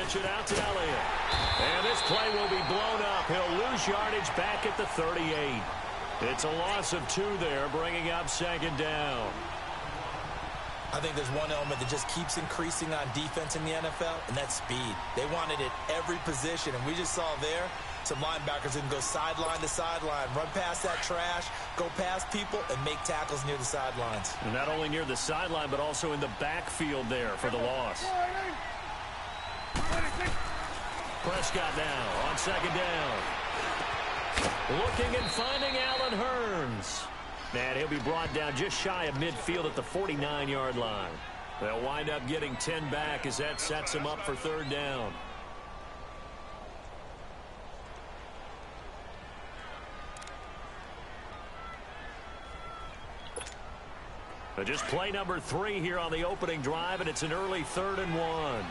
pitch it out to Elliott. And this play will be blown up. He'll lose yardage back at the 38. It's a loss of 2 there, bringing up second down. I think there's one element that just keeps increasing on defense in the NFL, and that's speed. They want it at every position, and we just saw there some linebackers who can go sideline to sideline, run past that trash, go past people, and make tackles near the sidelines. And not only near the sideline, but also in the backfield there for the loss. Prescott now on second down. Looking and finding Allen Hurns. And he'll be brought down just shy of midfield at the 49-yard line. They'll wind up getting 10 back as that sets him up for third down. Just play number 3 here on the opening drive, and it's an early 3rd and 1.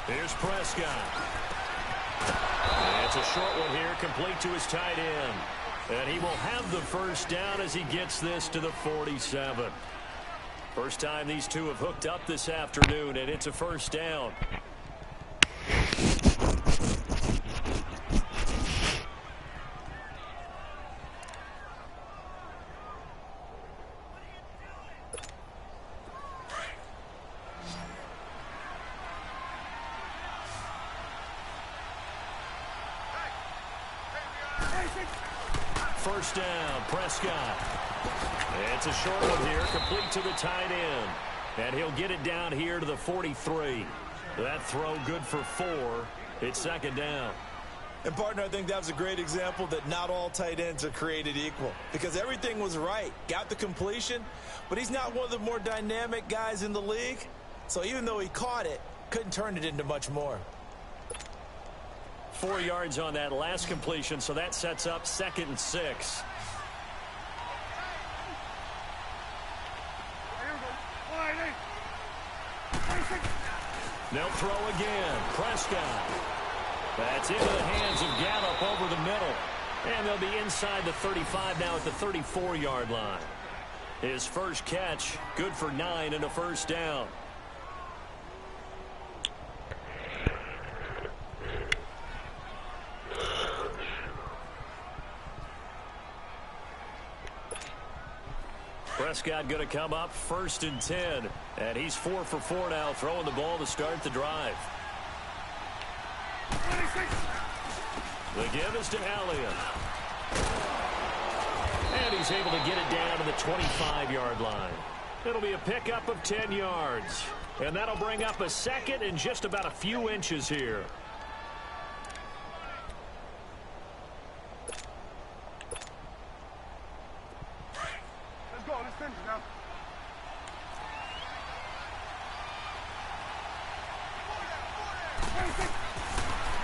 Here's Prescott. It's a short one here, complete to his tight end. And he will have the first down as he gets this to the 47. First time these two have hooked up this afternoon, and it's a first down. First down, Prescott. It's a short one here, complete to the tight end. And he'll get it down here to the 43. That throw good for 4. It's second down. And, partner, I think that was a great example that not all tight ends are created equal. Because everything was right. Got the completion, but he's not one of the more dynamic guys in the league. So even though he caught it, couldn't turn it into much more. 4 yards on that last completion, so that sets up 2nd and 6. They'll throw again. Prescott. That's into the hands of Gallup over the middle. And they'll be inside the 35 now at the 34-yard line. His first catch, good for 9 and a first down. Prescott going to come up 1st and 10. And he's 4 for 4 now, throwing the ball to start the drive. The give is to Elliott. And he's able to get it down to the 25-yard line. It'll be a pickup of 10 yards. And that'll bring up a 2nd and just about a few inches here.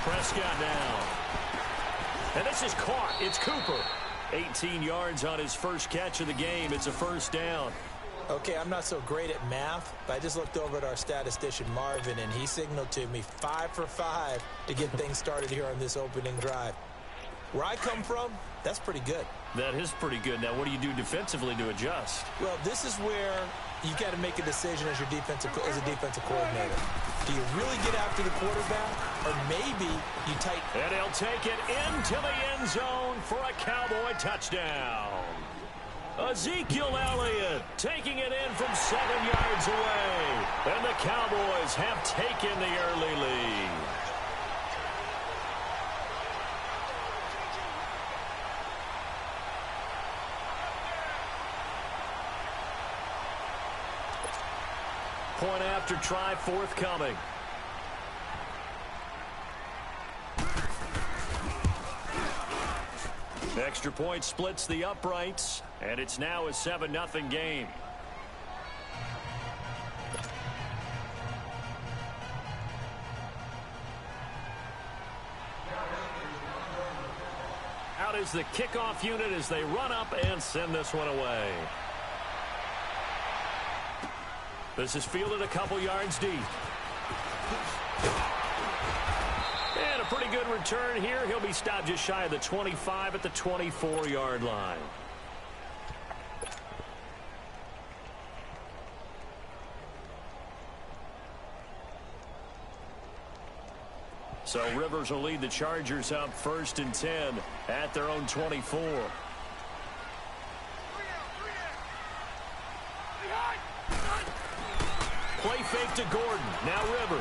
Prescott now. And this is caught. It's Cooper. 18 yards on his first catch of the game. It's a first down. Okay, I'm not so great at math, but I just looked over at our statistician, Marvin, and he signaled to me 5 for 5 to get things started here on this opening drive. Where I come from, that's pretty good. That is pretty good. Now, what do you do defensively to adjust? Well, this is where you got to make a decision as a defensive coordinator. Do you really get after the quarterback, or maybe you tighten? And he'll take it into the end zone for a Cowboy touchdown. Ezekiel Elliott taking it in from 7 yards away. And the Cowboys have taken the early lead. Point after try forthcoming. Extra point splits the uprights, and it's now a 7-0 game. Out is the kickoff unit as they run up and send this one away. This is fielded a couple yards deep. And a pretty good return here. He'll be stopped just shy of the 25 at the 24-yard line. So Rivers will lead the Chargers up 1st and 10 at their own 24. Play fake to Gordon. Now Rivers.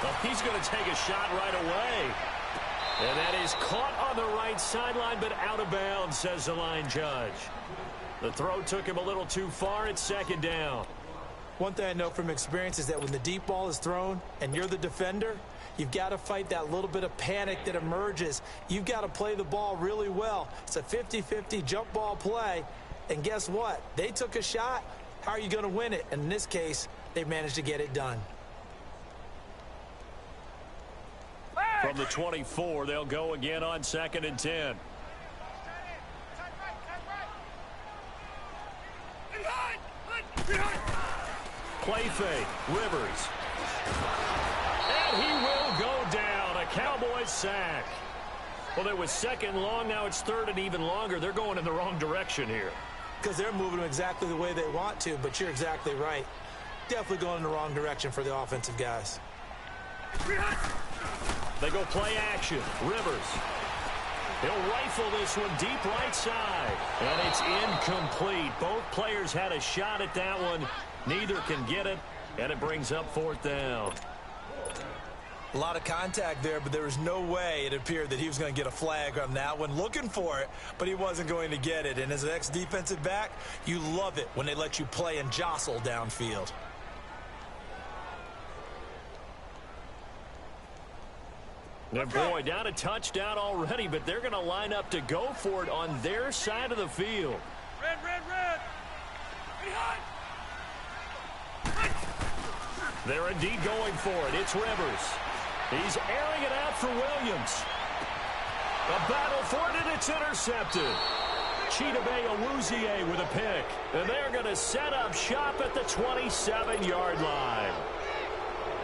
Well, he's going to take a shot right away. And that is caught on the right sideline, but out of bounds, says the line judge. The throw took him a little too far. It's 2nd down. One thing I know from experience is that when the deep ball is thrown and you're the defender, you've got to fight that little bit of panic that emerges. You've got to play the ball really well. It's a 50-50 jump ball play. And guess what? They took a shot. How are you going to win it? And in this case, they managed to get it done. From the 24, they'll go again on 2nd and 10. Play fake. Rivers. And he will go down. A Cowboys sack. Well, it was 2nd long. Now it's 3rd and even longer. They're going in the wrong direction here. Because they're moving them exactly the way they want to, but you're exactly right. Definitely going in the wrong direction for the offensive guys. They go play action. Rivers. He'll rifle this one deep right side. And it's incomplete. Both players had a shot at that one. Neither can get it. And it brings up 4th down. A lot of contact there, but there was no way it appeared that he was going to get a flag on that one. Looking for it, but he wasn't going to get it. And as an ex-defensive back, you love it when they let you play and jostle downfield. And boy, down a touchdown already, but they're going to line up to go for it on their side of the field. Red, red, red. Behind. They're indeed going for it. It's Rivers. He's airing it out for Williams. A battle for it, and it's intercepted. Chidobe Awuzie with a pick. And they're going to set up shop at the 27-yard line.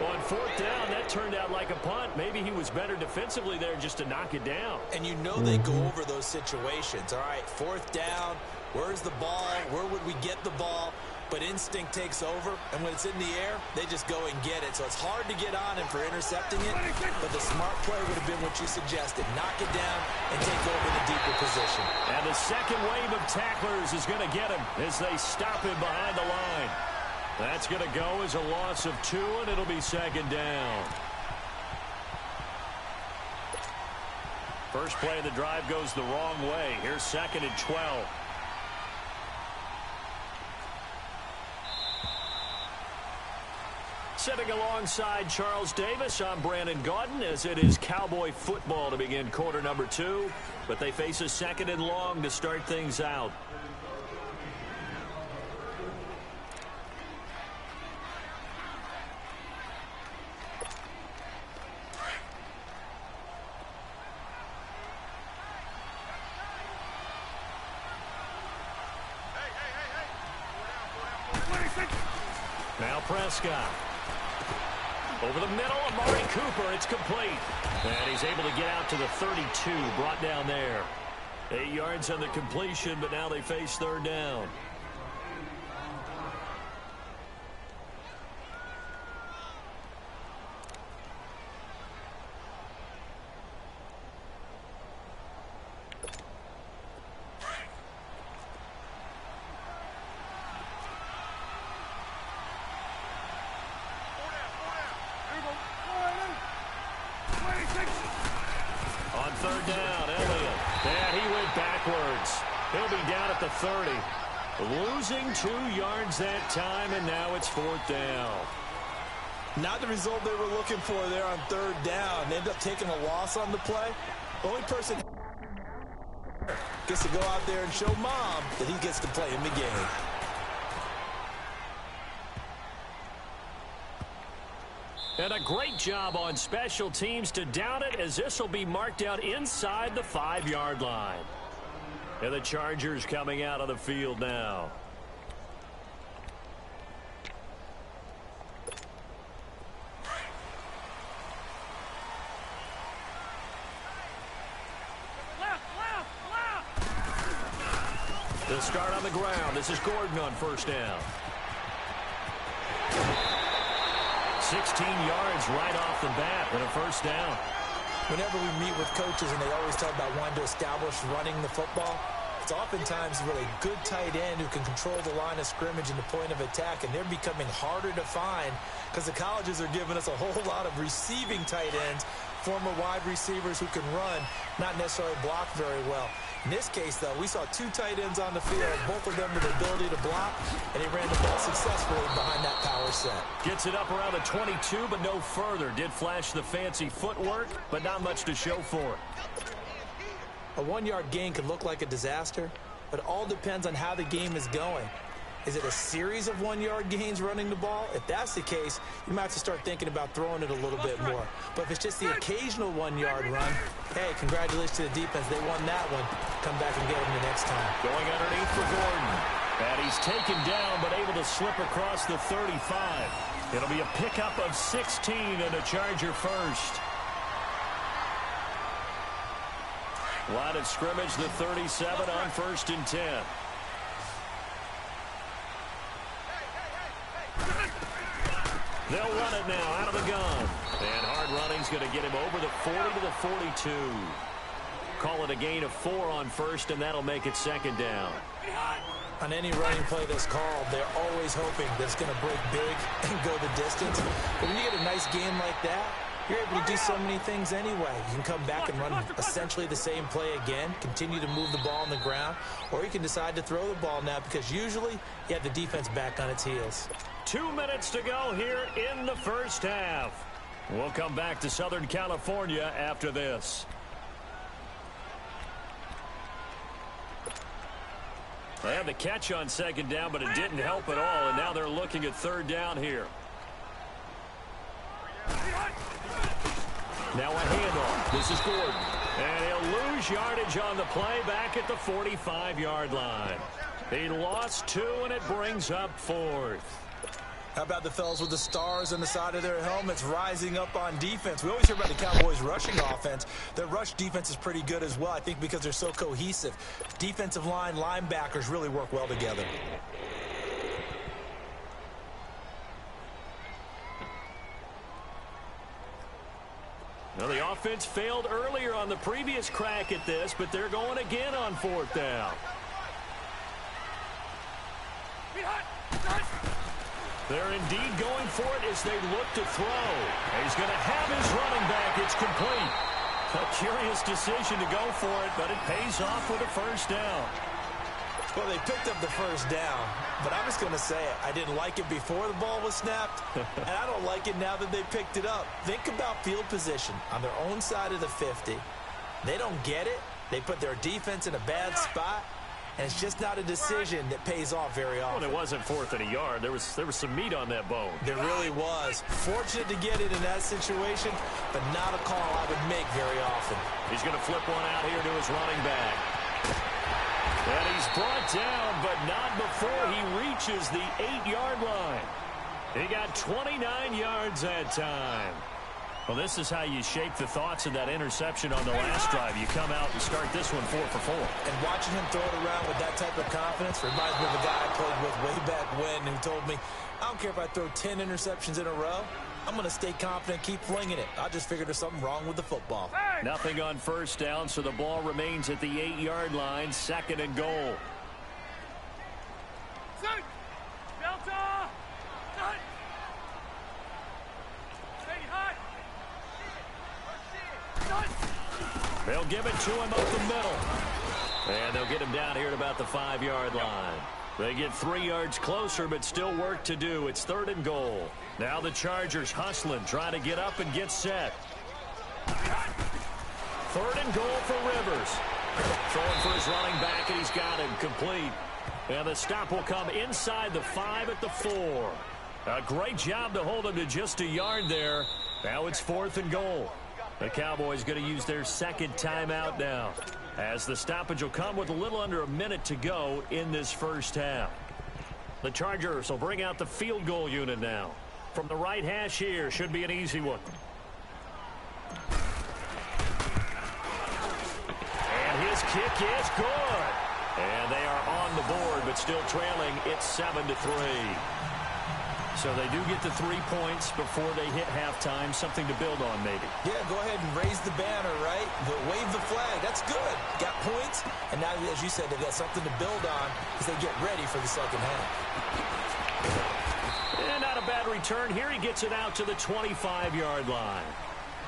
On 4th down, that turned out like a punt. Maybe he was better defensively there just to knock it down. And you know they go over those situations. All right, 4th down, where's the ball? Where would we get the ball? But instinct takes over, and when it's in the air, they just go and get it. So it's hard to get on him for intercepting it, but the smart play would have been what you suggested. Knock it down and take over in a deeper position. And the second wave of tacklers is going to get him as they stop him behind the line. That's going to go as a loss of 2, and it'll be 2nd down. First play of the drive goes the wrong way. Here's 2nd and 12. Sitting alongside Charles Davis, I'm Brandon Gaudin, as it is Cowboy football to begin quarter number 2. But they face a 2nd and long to start things out. Now Prescott. Over the middle, Amari Cooper. It's complete. And he's able to get out to the 32, brought down there. 8 yards on the completion, but now they face 3rd down. On 3rd down, Elliott. And he went backwards. He'll be down at the 30. Losing 2 yards that time, and now it's 4th down. Not the result they were looking for there on 3rd down. They end up taking a loss on the play. The only person gets to go out there and show Mom that he gets to play in the game. And a great job on special teams to down it, as this will be marked out inside the 5-yard line. And the Chargers coming out of the field now. They'll start on the ground. This is Gordon on 1st down. 16 yards right off the bat and a first down. Whenever we meet with coaches and they always talk about wanting to establish running the football, it's oftentimes with a good tight end who can control the line of scrimmage and the point of attack, and they're becoming harder to find because the colleges are giving us a whole lot of receiving tight ends, former wide receivers who can run, not necessarily block very well. In this case, though, we saw two tight ends on the field, both of them with the ability to block, and he ran the ball successfully behind that power set. Gets it up around the 22, but no further. Did flash the fancy footwork, but not much to show for it. A 1-yard gain could look like a disaster, but it all depends on how the game is going. Is it a series of 1-yard gains running the ball? If that's the case, you might have to start thinking about throwing it a little bit more. But if it's just the occasional 1-yard run, hey, congratulations to the defense. They won that one. Come back and get them the next time. Going underneath for Gordon. And he's taken down, but able to slip across the 35. It'll be a pickup of 16 and a Charger first. Line of scrimmage, the 37 on 1st and 10. They'll run it now out of the gun. And hard running's going to get him over the 40 to the 42. Call it a gain of 4 on 1st, and that'll make it 2nd down. On any running play that's called, they're always hoping that it's going to break big and go the distance. But when you get a nice game like that, you're able to do so many things anyway. You can come back and run essentially the same play again, continue to move the ball on the ground, or you can decide to throw the ball now because usually you have the defense back on its heels. 2 minutes to go here in the first half. We'll come back to Southern California after this. They had the catch on 2nd down, but it didn't help at all, and now they're looking at 3rd down here. Now a handoff. This is Gordon. And he'll lose yardage on the play back at the 45-yard line. He lost 2, and it brings up 4th. How about the fellas with the stars on the side of their helmets rising up on defense? We always hear about the Cowboys' rushing offense. Their rush defense is pretty good as well, I think, because they're so cohesive. Defensive line, linebackers really work well together. Well, the offense failed earlier on the previous crack at this, but they're going again on 4th down. They're indeed going for it as they look to throw. He's going to have his running back. It's complete. A curious decision to go for it, but it pays off with a 1st down. Well, they picked up the 1st down, but I'm just going to say it. I didn't like it before the ball was snapped, and I don't like it now that they picked it up. Think about field position on their own side of the 50. They don't get it. They put their defense in a bad spot, and it's just not a decision that pays off very often. Well, it wasn't 4th and a yard. There was some meat on that bone. There really was. Fortunate to get it in that situation, but not a call I would make very often. He's going to flip one out here to his running back. And he's brought down, but not before he reaches the 8-yard line. He got 29 yards that time. Well, this is how you shape the thoughts of that interception on the last drive. You come out and start this one 4 for 4. And watching him throw it around with that type of confidence reminds me of a guy I played with way back when who told me, I don't care if I throw 10 interceptions in a row. I'm going to stay confident, keep flinging it. I just figured there's something wrong with the football. Nothing on 1st down, so the ball remains at the 8-yard line, 2nd and goal. Delta! They'll give it to him up the middle. And they'll get him down here at about the 5-yard line. They get 3 yards closer, but still work to do. It's 3rd and goal. Now the Chargers hustling, trying to get up and get set. 3rd and goal for Rivers. Throwing for his running back, and he's got him complete. And the stop will come inside the 5 at the 4. A great job to hold him to just a yard there. Now it's 4th and goal. The Cowboys going to use their 2nd timeout now, as the stoppage will come with a little under a minute to go in this first half. The Chargers will bring out the field goal unit now. From the right hash here, should be an easy one. And his kick is good. And they are on the board, but still trailing. It's 7-3. So they do get the 3 points before they hit halftime. Something to build on, maybe. Yeah, go ahead and raise the banner, right? Wave the flag. That's good. Got points. And now, as you said, they've got something to build on as they get ready for the second half. And not a bad return here. He gets it out to the 25-yard line.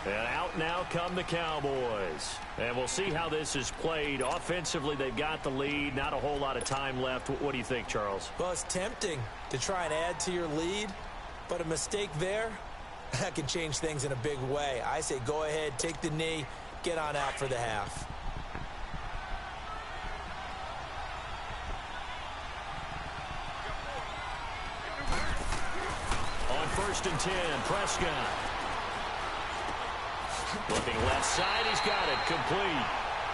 And out now come the Cowboys. And we'll see how this is played. Offensively, they've got the lead. Not a whole lot of time left. What do you think, Charles? Well, it's tempting to try and add to your lead, but a mistake there, that can change things in a big way. I say go ahead, take the knee, get on out for the half. On 1st and 10, Prescott. Looking left side, he's got it complete.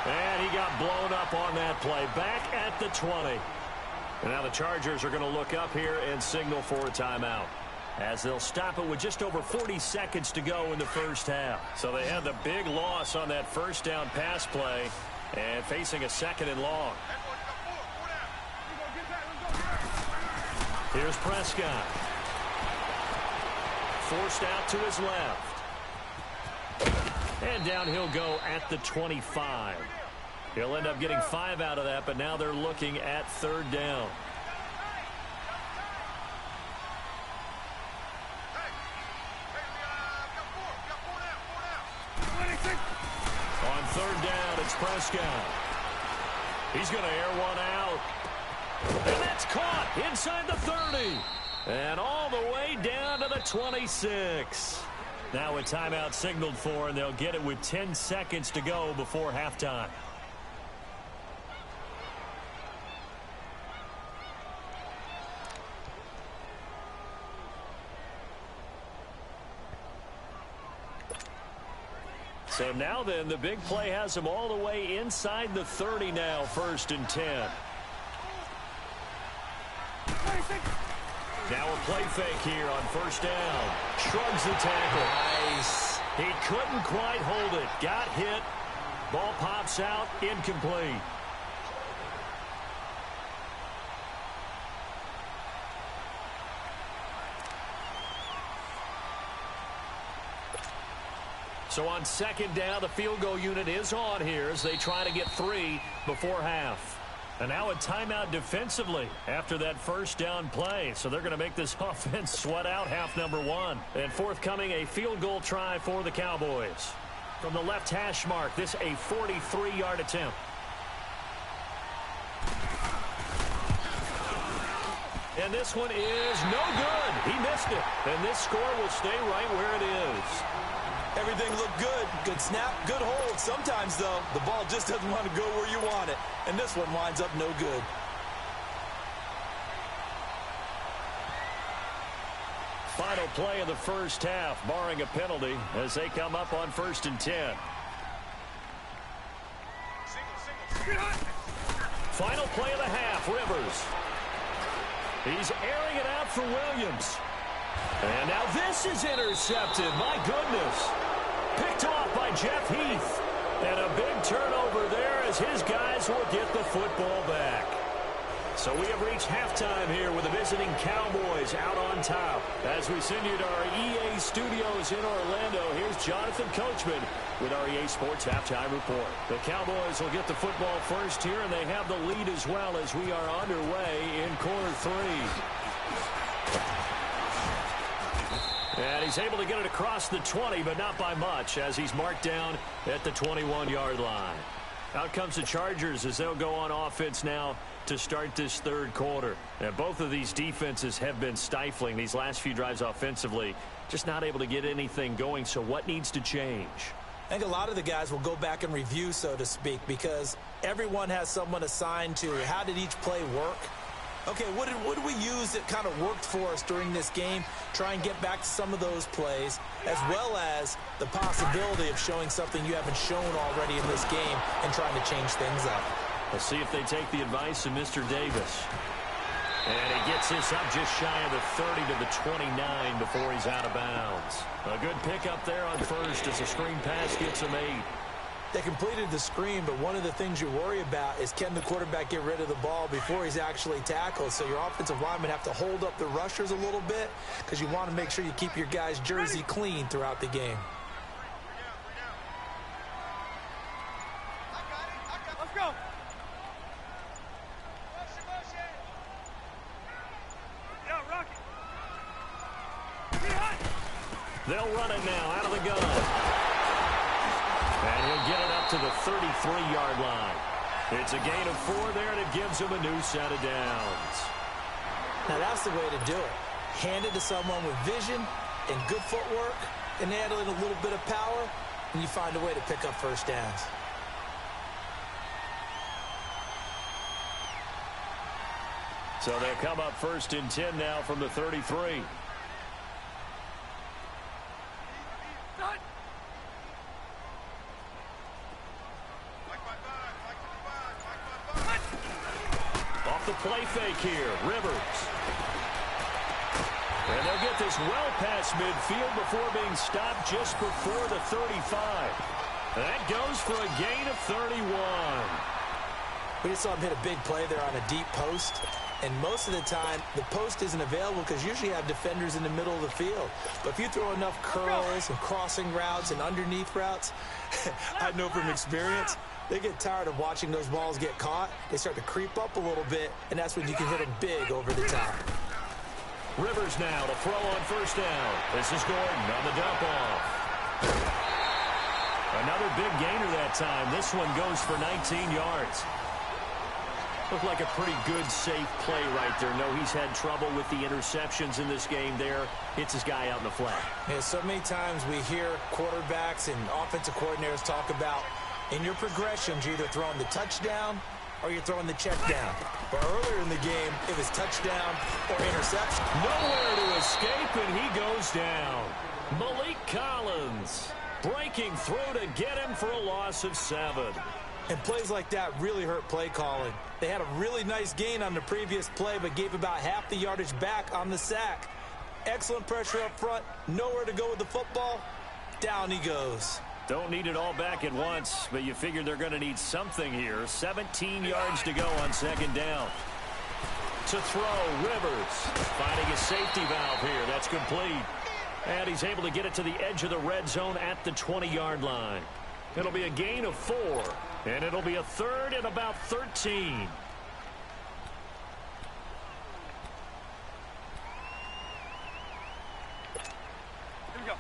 And he got blown up on that play. Back at the 20. And now the Chargers are going to look up here and signal for a timeout, as they'll stop it with just over 40 seconds to go in the first half. So they had the big loss on that first down pass play and facing a 2nd and long. Here's Prescott. Forced out to his left. And down he'll go at the 25. He'll end up getting 5 out of that, but now they're looking at 3rd down. On 3rd down, it's Prescott. He's going to air one out. And that's caught inside the 30. And all the way down to the 26. Now a timeout signaled for, and they'll get it with 10 seconds to go before halftime. So now then, the big play has them all the way inside the 30 now, 1st and 10. Now a play fake here on 1st down. Shrugs the tackle. Nice. He couldn't quite hold it. Got hit. Ball pops out. Incomplete. So on 2nd down, the field goal unit is on here as they try to get 3 before half. And now a timeout defensively after that 1st down play. So they're going to make this offense sweat out half number 1. And forthcoming, a field goal try for the Cowboys. From the left hash mark, this a 43-yard attempt. And this one is no good. He missed it. And this score will stay right where it is. Everything looked good. Good snap, good hold. Sometimes, though, the ball just doesn't want to go where you want it. And this one winds up no good. Final play of the first half, barring a penalty, as they come up on 1st and 10. Final play of the half, Rivers. He's airing it out for Williams. And now this is intercepted. My goodness. Picked off by Jeff Heath. And a big turnover there as his guys will get the football back. So we have reached halftime here with the visiting Cowboys out on top. As we send you to our EA studios in Orlando, here's Jonathan Coachman with our EA Sports Halftime Report. The Cowboys will get the football first here, and they have the lead as well as we are underway in quarter 3. And he's able to get it across the 20, but not by much, as he's marked down at the 21-yard line. Out comes the Chargers as they'll go on offense now to start this 3rd quarter. And both of these defenses have been stifling these last few drives offensively, just not able to get anything going. So what needs to change? I think a lot of the guys will go back and review, so to speak, because everyone has someone assigned to how did each play work. Okay, what did we use that kind of worked for us during this game? Try and get back to some of those plays, as well as the possibility of showing something you haven't shown already in this game and trying to change things up. We'll see if they take the advice of Mr. Davis. And he gets this up just shy of the 30 to the 29 before he's out of bounds. A good pickup there on 1st as a screen pass gets him 8. They completed the screen, but one of the things you worry about is can the quarterback get rid of the ball before he's actually tackled? So your offensive linemen have to hold up the rushers a little bit because you want to make sure you keep your guy's jersey clean throughout the game. Let's go. Yeah, Rocky. They'll run it now out of the gun. And he'll get it up to the 33-yard line. It's a gain of 4 there, and it gives him a new set of downs. Now, that's the way to do it. Hand it to someone with vision and good footwork, and add in a little bit of power, and you find a way to pick up first downs. So they'll come up 1st and 10 now from the 33. Play fake here, Rivers. And they'll get this well past midfield before being stopped just before the 35. That goes for a gain of 31. We just saw him hit a big play there on a deep post. And most of the time, the post isn't available because usually you have defenders in the middle of the field. But if you throw enough curls and crossing routes and underneath routes, I know from experience, they get tired of watching those balls get caught. They start to creep up a little bit, and that's when you can hit them big over the top. Rivers now to throw on 1st down. This is Gordon on the dump off. Another big gainer that time. This one goes for 19 yards. Looked like a pretty good, safe play right there. No, he's had trouble with the interceptions in this game there. Hits his guy out in the flat. Yeah, so many times we hear quarterbacks and offensive coordinators talk about in your progressions, you're either throwing the touchdown or you're throwing the check down. But earlier in the game, it was touchdown or interception. Nowhere to escape, and he goes down. Malik Collins breaking through to get him for a loss of 7. And plays like that really hurt play calling. They had a really nice gain on the previous play, but gave about half the yardage back on the sack. Excellent pressure up front. Nowhere to go with the football. Down he goes. Don't need it all back at once, but you figure they're going to need something here. 17 yards to go on 2nd down. To throw, Rivers finding a safety valve here. That's complete. And he's able to get it to the edge of the red zone at the 20-yard line. It'll be a gain of 4, and it'll be a 3rd and about 13. Here we go.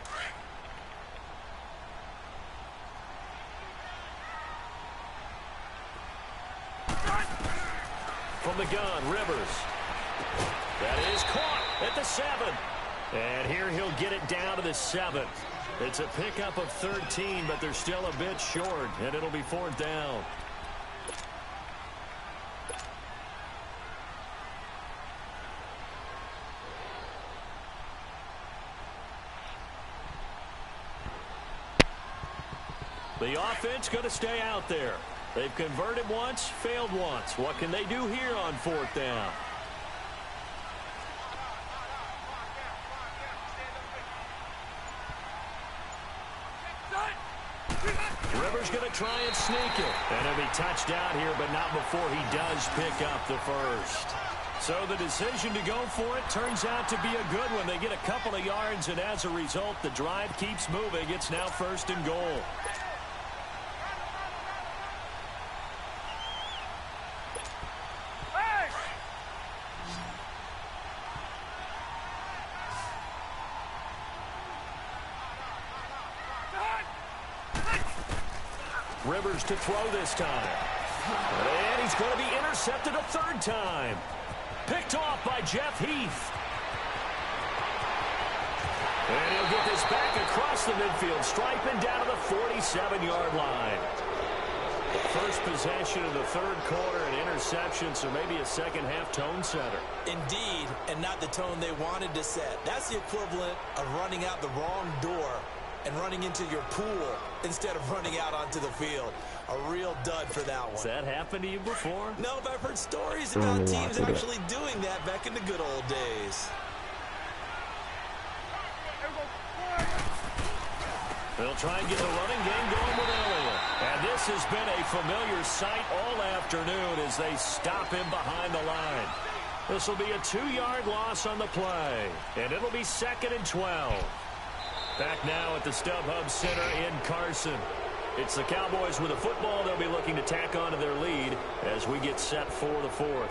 From the gun, Rivers. That is caught at the 7. And here he'll get it down to the 7. It's a pickup of 13, but they're still a bit short, and it'll be 4th down. The offense going to stay out there. They've converted once, failed once. What can they do here on 4th down? Rivers going to try and sneak it. And he'll be touched out here, but not before he does pick up the 1st. So the decision to go for it turns out to be a good one. They get a couple of yards, and as a result, the drive keeps moving. It's now 1st and goal. Rivers to throw this time. And he's going to be intercepted a 3rd time. Picked off by Jeff Heath. And he'll get this back across the midfield stripe and down to the 47-yard line. First possession of the 3rd quarter, an interception, so maybe a second-half tone setter. Indeed, and not the tone they wanted to set. That's the equivalent of running out the wrong door and running into your pool instead of running out onto the field. A real dud for that one. Has that happened to you before? No, but I've heard stories about teams actually doing that back in the good old days. They'll try and get the running game going with Elliott. And this has been a familiar sight all afternoon as they stop him behind the line. This will be a 2-yard loss on the play, and it'll be 2nd and 12. Back now at the StubHub Center in Carson. It's the Cowboys with a football. They'll be looking to tack on to their lead as we get set for the 4th.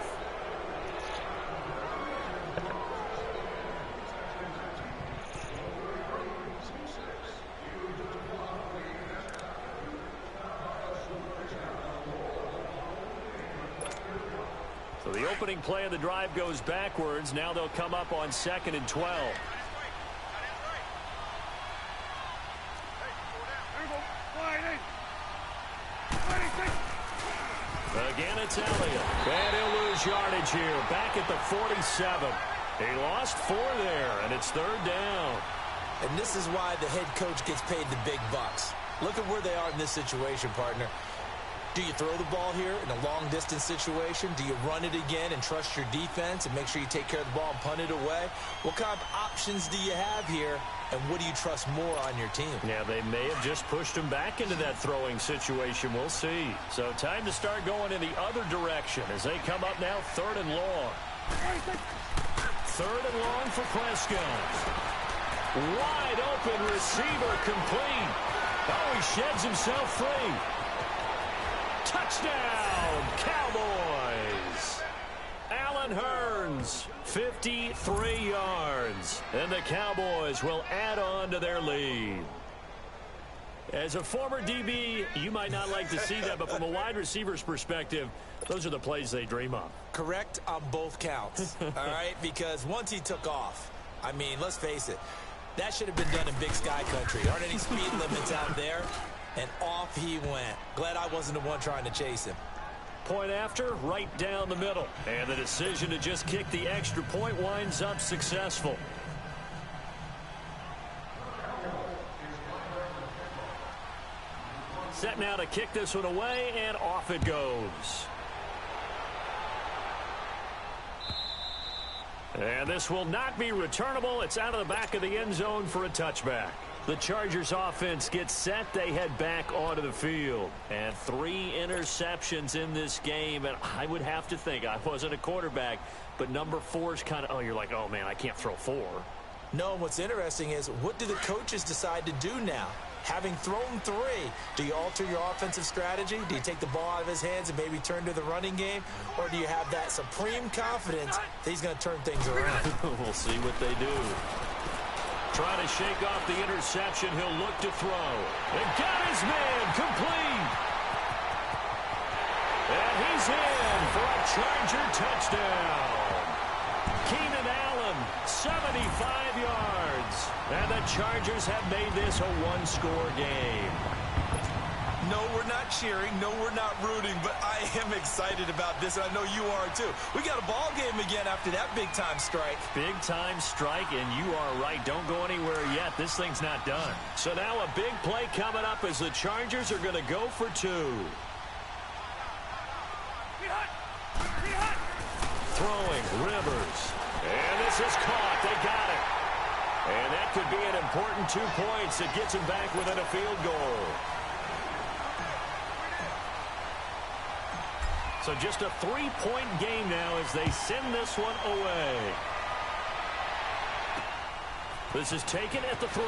So the opening play of the drive goes backwards. Now they'll come up on 2nd and 12. Again, it's Elliott. And he'll lose yardage here. Back at the 47. He lost 4 there, and it's 3rd down. And this is why the head coach gets paid the big bucks. Look at where they are in this situation, partner. Do you throw the ball here in a long-distance situation? Do you run it again and trust your defense and make sure you take care of the ball and punt it away? What kind of options do you have here, and what do you trust more on your team? Yeah, they may have just pushed him back into that throwing situation. We'll see. So time to start going in the other direction as they come up now 3rd and long. 3rd and long for Prescott. Wide open receiver complete. Oh, he sheds himself free. Touchdown, Cowboys! Allen Hurns, 53 yards. And the Cowboys will add on to their lead. As a former DB, you might not like to see that, but from a wide receiver's perspective, those are the plays they dream of. Correct on both counts, all right? Because once he took off, I mean, let's face it, that should have been done in Big Sky Country. Aren't any speed limits out there? And off he went. Glad I wasn't the one trying to chase him. Point after, right down the middle. And the decision to just kick the extra point winds up successful. Set now to kick this one away, and off it goes. And this will not be returnable. It's out of the back of the end zone for a touchback. The Chargers offense gets set. They head back onto the field. And 3 interceptions in this game. And I would have to think, I wasn't a quarterback, but number 4 is kind of, oh, you're like, oh, man, I can't throw 4. No, what's interesting is, what do the coaches decide to do now? Having thrown 3, do you alter your offensive strategy? Do you take the ball out of his hands and maybe turn to the running game? Or do you have that supreme confidence that he's going to turn things around? We'll see what they do. Trying to shake off the interception. He'll look to throw. And got his man complete. And he's in for a Charger touchdown. Keenan Allen, 75 yards. And the Chargers have made this a 1-score game. No, we're not cheering. No, we're not rooting. But I am excited about this, and I know you are too. We got a ball game again after that big-time strike. Big-time strike, and you are right. Don't go anywhere yet. This thing's not done. So now a big play coming up as the Chargers are going to go for 2. Throwing, Rivers. And this is caught. They got it. And that could be an important 2 points that gets him back within a field goal. So just a 3-point game now as they send this one away. This is taken at the 3.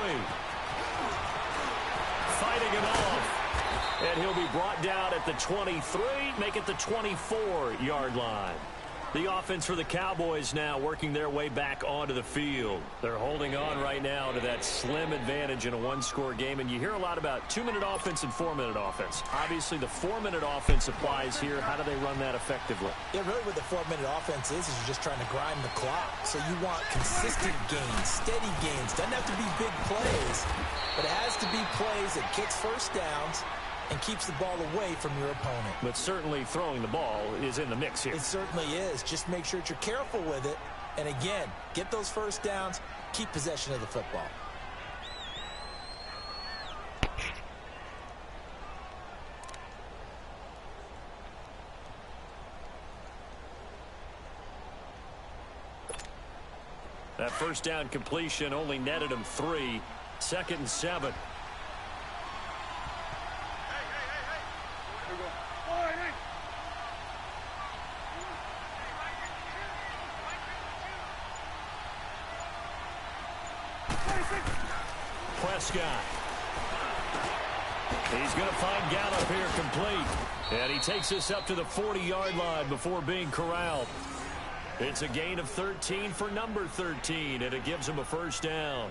Fighting him off. And he'll be brought down at the 23, make it the 24-yard line. The offense for the Cowboys now working their way back onto the field. They're holding on right now to that slim advantage in a 1-score game. And you hear a lot about 2-minute offense and 4-minute offense. Obviously, the 4-minute offense applies here. How do they run that effectively? Yeah, really what the 4-minute offense is you're just trying to grind the clock. So you want consistent gains, steady gains. Doesn't have to be big plays, but it has to be plays that kicks first downs and keeps the ball away from your opponent. But certainly throwing the ball is in the mix here. It certainly is. Just make sure that you're careful with it. And again, get those first downs, keep possession of the football. That first down completion only netted him 3. 2nd and 7. Prescott. He's going to find Gallup here complete. And he takes this up to the 40-yard line before being corralled. It's a gain of 13 for number 13, and it gives him a first down.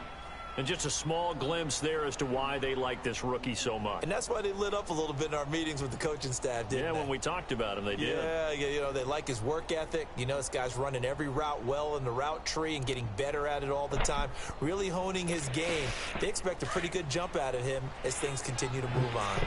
And just a small glimpse there as to why they like this rookie so much. And that's why they lit up a little bit in our meetings with the coaching staff, didn't they? Yeah, when we talked about him, they did. Yeah, you know, they like his work ethic. You know, this guy's running every route well in the route tree and getting better at it all the time, really honing his game. They expect a pretty good jump out of him as things continue to move on.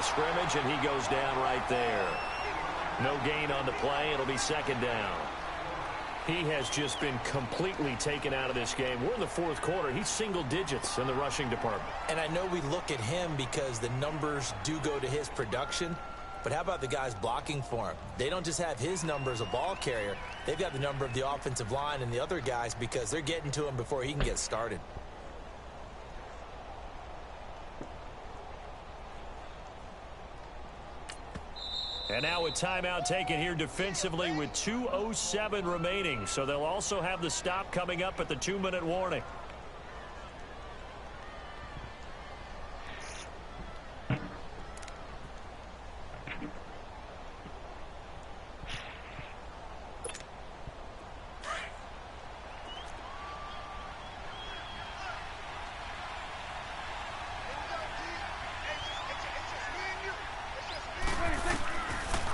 Scrimmage, and he goes down right there. No gain on the play. It'll be second down. He has just been completely taken out of this game. We're in the fourth quarter. He's single digits in the rushing department. And I know we look at him because the numbers do go to his production, but how about the guys blocking for him? They don't just have his number as a ball carrier. They've got the number of the offensive line and the other guys because they're getting to him before he can get started. And now a timeout taken here defensively with 2:07 remaining. So they'll also have the stop coming up at the 2-minute warning.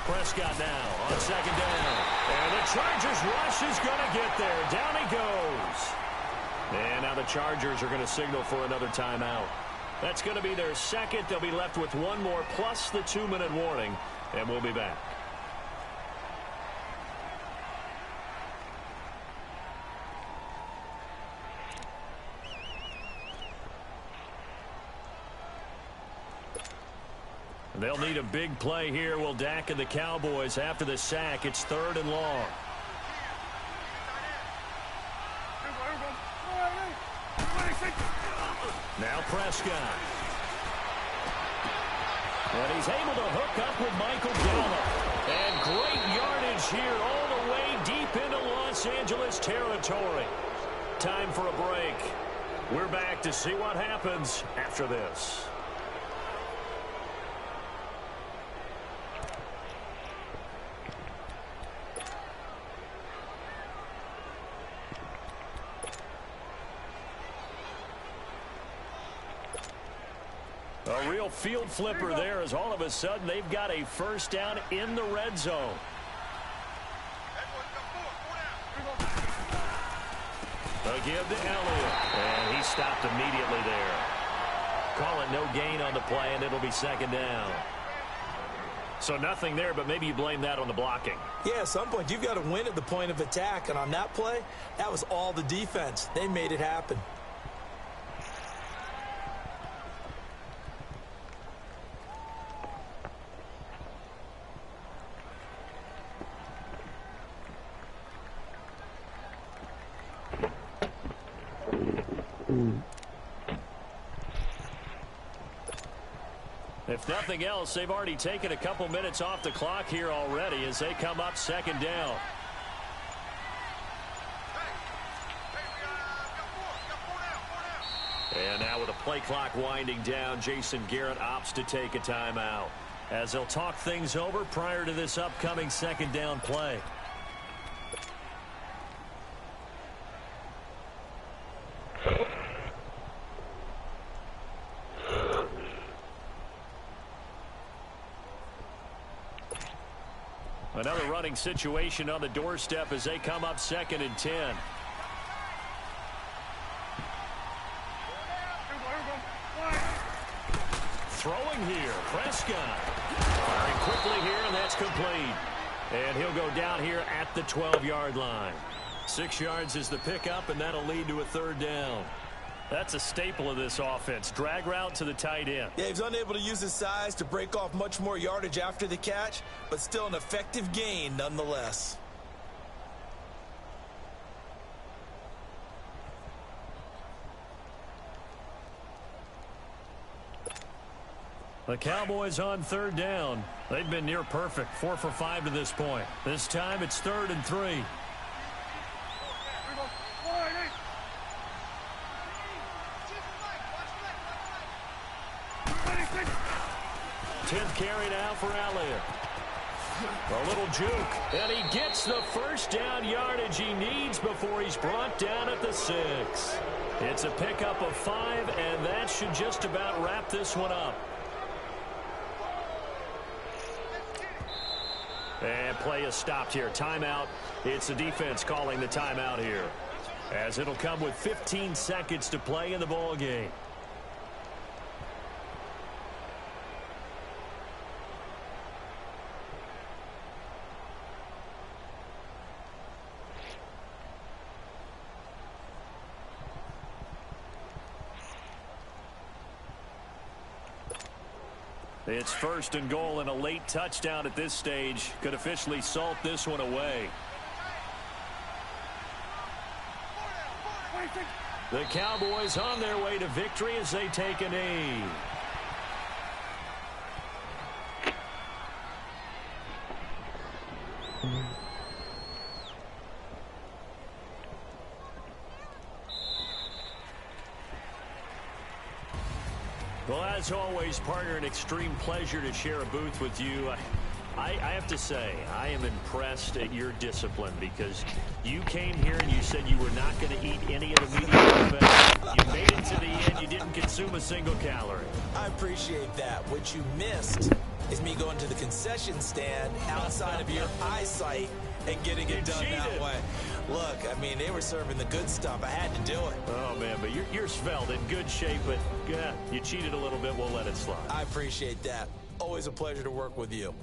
Prescott now on second down. And the Chargers rush is going to get there. Down he goes. And now the Chargers are going to signal for another timeout. That's going to be their second. They'll be left with one more plus the 2-minute warning. And we'll be back. They'll need a big play here. Will Dak and the Cowboys after the sack. It's 3rd and long. Now Prescott. And he's able to hook up with Michael Gallup. And great yardage here all the way deep into Los Angeles territory. Time for a break. We're back to see what happens after this. A real field flipper there as all of a sudden they've got a first down in the red zone. A give to Elliott. And he stopped immediately there. Call it no gain on the play, and it'll be second down. So nothing there, but maybe you blame that on the blocking. Yeah, at some point you've got to win at the point of attack. And on that play, that was all the defense. They made it happen. If nothing else, they've already taken a couple minutes off the clock here already as they come up second down. And now with a play clock winding down, Jason Garrett opts to take a timeout as they'll talk things over prior to this upcoming second down play. Another running situation on the doorstep as they come up second and 10. Throwing here, Prescott. Firing quickly here, and that's complete. And he'll go down here at the 12-yard line. 6 yards is the pickup, and that'll lead to a third down. That's a staple of this offense. Drag route to the tight end. Yeah, he's unable to use his size to break off much more yardage after the catch, but still an effective gain nonetheless. The Cowboys on third down. They've been near perfect, 4 for 5 to this point. This time it's 3rd and 3. 10th carry now for Elliott. A little juke, and he gets the first down yardage he needs before he's brought down at the 6. It's a pickup of 5, and that should just about wrap this one up. And play is stopped here. Timeout. It's the defense calling the timeout here, as it'll come with 15 seconds to play in the ball game. It's 1st and goal, and a late touchdown at this stage could officially salt this one away. The Cowboys on their way to victory as they take a knee. Well, as always, partner, an extreme pleasure to share a booth with you. I have to say, I am impressed at your discipline, because you came here and you said you were not going to eat any of the media buffet. You made it to the end. You didn't consume a single calorie. I appreciate that. What you missed is me going to the concession stand outside of your eyesight and getting it done that way. Look, I mean, they were serving the good stuff. I had to do it. Oh, man, but you're svelte, in good shape, but yeah, you cheated a little bit. We'll let it slide. I appreciate that. Always a pleasure to work with you.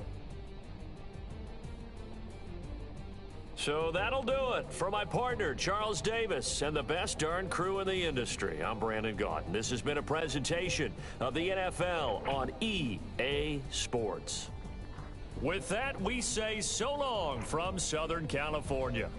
So that'll do it for my partner, Charles Davis, and the best darn crew in the industry. I'm Brandon Gaudin. This has been a presentation of the NFL on EA Sports. With that, we say so long from Southern California.